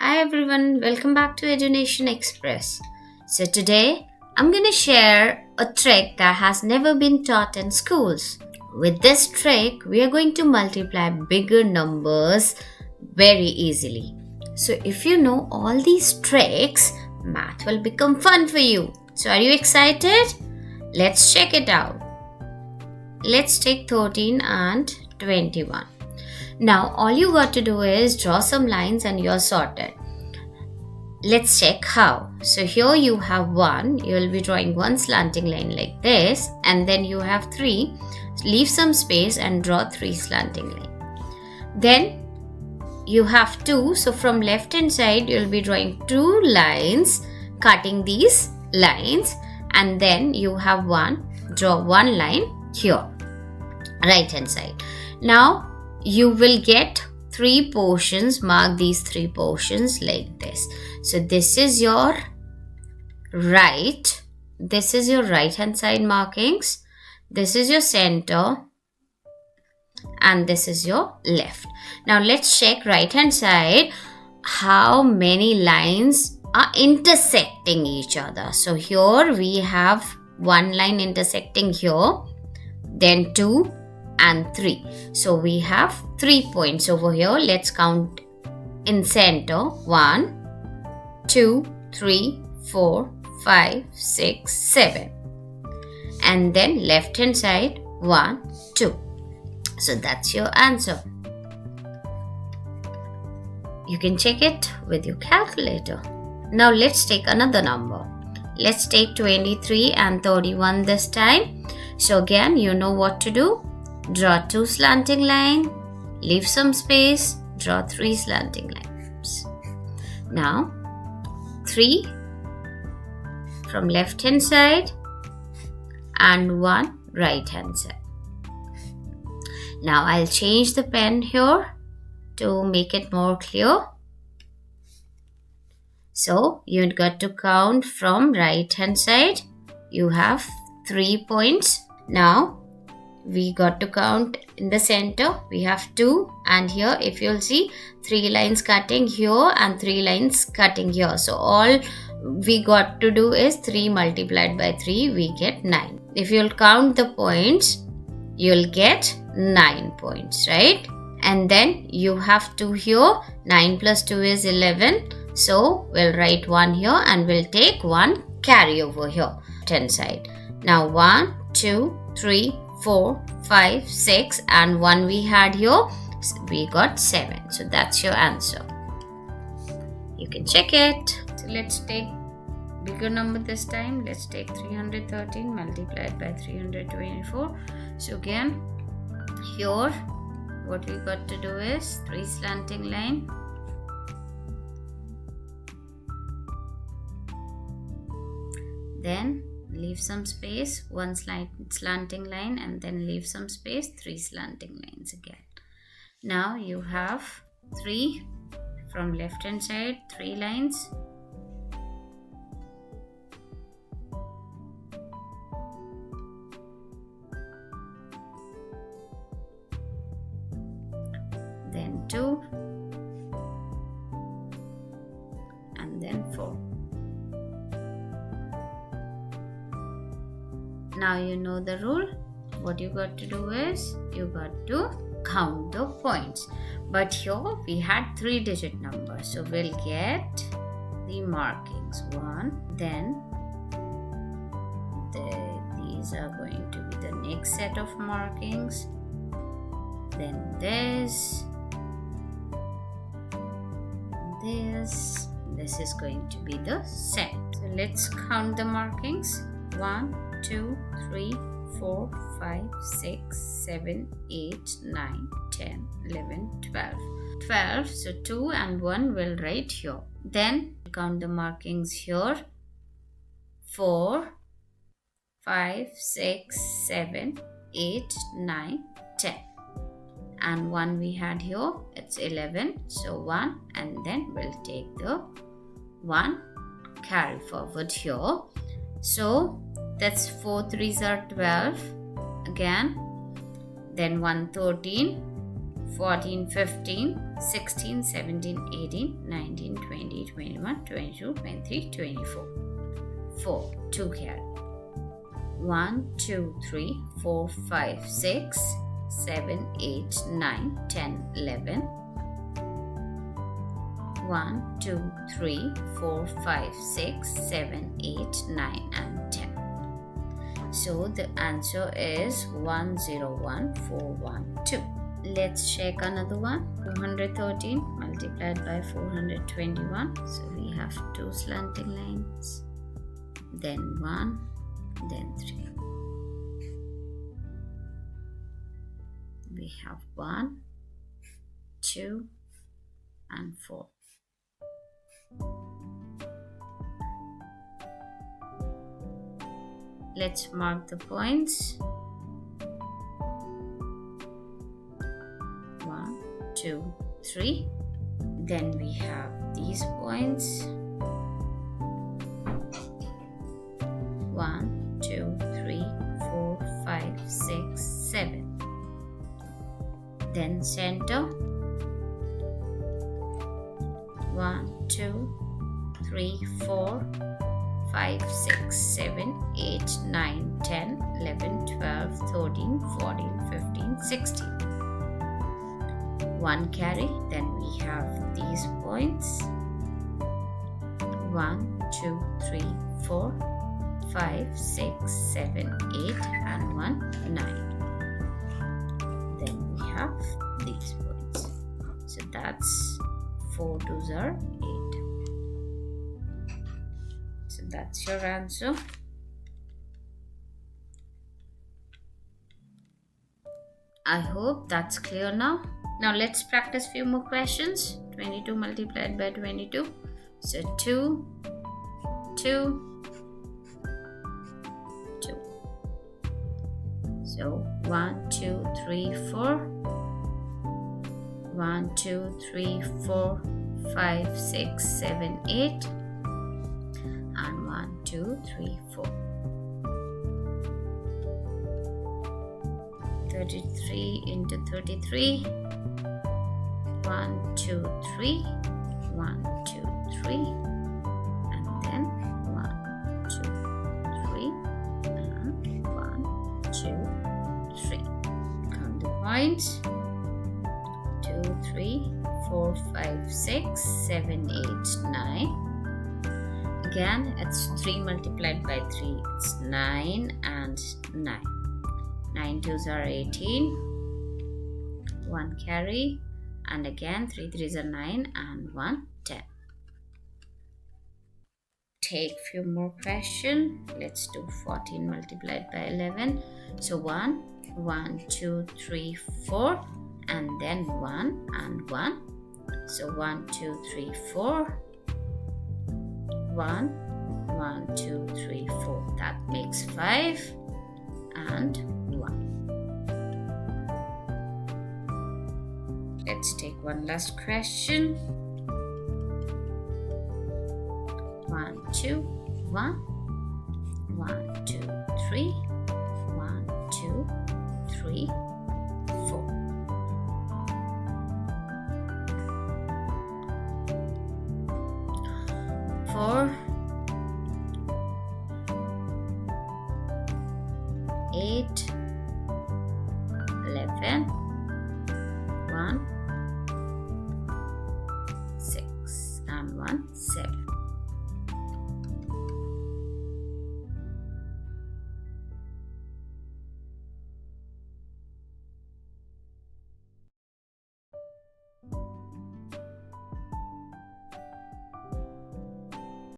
Hi everyone, welcome back to Education Express. So today I'm going to share a trick that has never been taught in schools. With this trick, we are going to multiply bigger numbers very easily. So if you know all these tricks, math will become fun for you. So are you excited? Let's check it out. Let's take 13 and 21. Now all you got to do is draw some lines and you're sorted. Let's check how. So here you have 1, you will be drawing one slanting line like this, and then you have 3, leave some space and draw 3 slanting lines. Then you have 2, so from left hand side you will be drawing 2 lines, cutting these lines, and then you have 1, draw 1 line here, right hand side. Now you will get 3 portions, mark these 3 portions like this. So this is your right hand side markings, this is your center, and this is your left. Now let's check right hand side how many lines are intersecting each other. So here we have 1 line intersecting here, then 2 and 3. So we have 3 points over here. Let's count in center. 1, 2, 3, 4, 5, 6, 7. And then left hand side 1, 2. So that's your answer. You can check it with your calculator. Now let's take another number. Let's take 23 and 31 this time. So again, you know what to do. Draw 2 slanting lines, leave some space, draw 3 slanting lines. Now 3 from left hand side and 1 right hand side. Now I'll change the pen here to make it more clear. So you got to count from right hand side. You have 3 points. Now we got to count in the center. We have 2, and here if you'll see 3 lines cutting here and 3 lines cutting here. So all we got to do is 3 multiplied by 3, we get 9. If you'll count the points, you'll get 9 points, right? And then you have 2 here. 9 plus 2 is 11. So we'll write 1 here and we'll take 1 carry over here, 10 side. Now 1, 2, 3, 4, 5, 6, and 1 we had here, we got 7. So that's your answer. You can check it. So let's take bigger number this time. Let's take 313 multiplied by 324. So again, here what we got to do is 3 slanting line, then leave some space, 1 slanting line, and then leave some space, 3 slanting lines again. Now you have 3 from left hand side, 3 lines, then 2, and then 4. Now you know the rule. What you got to do is you got to count the points. But here we had 3-digit numbers. So we'll get the markings. 1, then these are going to be the next set of markings. Then this is going to be the set. So let's count the markings. 1, 2, 3, 4, 5, 6, 7, 8, 9, 10, 11, 12. 12, so 2 and 1 will write here. Then count the markings here. 4, 5, 6, 7, 8, 9, 10. And 1 we had here, it's 11. So 1, and then we'll take the 1 carry forward here. So that's 4 3s are 12 again, then 1 13, 14, 15, 16, 17, 18, 19, 20, 21, 22, 23, 24. 4. 2 carry. 1, 2, 3, 4, 5, 6, 7, 8, 9, 10, 11. 1, 2, 3, 4, 5, 6, 7, 8, 9 and 10. So the answer is 101412. Let's check another one. 413 multiplied by 421. So we have two slanting lines. Then 1, then 3. We have 1, 2 and 4. Let's mark the points. 1, 2, 3. Then we have these points. 1, 2, 3, 4, 5, 6, 7. Then center. 1, 2, 3, 4, 5, 6, 7, 8, 9, 10, 11, 12, 13, 14, 15, 16. 1 carry. Then we have these points. 1, 2, 3, 4, 5, 6, 7, 8 and 1, 9. Then we have these points. So that's 4 2s are 8. So that's your answer. I hope that's clear now. Now let's practice few more questions. 22 multiplied by 22. So 2, 2, 2. So 1, 2, 3, 4. 1, 2, 3, 4, 5, 6, 7, 8. And 1, 2, 3, 4. 33 into 33. 1, 2, 3. 1, 2, 3. And then 1, 2, 3. And 1, 2, 3. Count the points. 2, 3, 4, 5, 6, 7, 8, 9. Again, it's 3 multiplied by 3. It's 9 and 9. 9 2s are 18. 1 carry. And again, 3 3s are 9 and 1, 10. Take few more questions. Let's do 14 multiplied by 11. So 1, 1, 2, 3, 4. And then 1 and 1. So 1, 2, 3, 4. 1, 1, 2, 3, 4. That makes 5 and 1. Let's take one last question. 1, 2, 1. 1, 2, 3. 1, 2, 3, 4. 4, 8, 11, 1, 6 and 1, 7.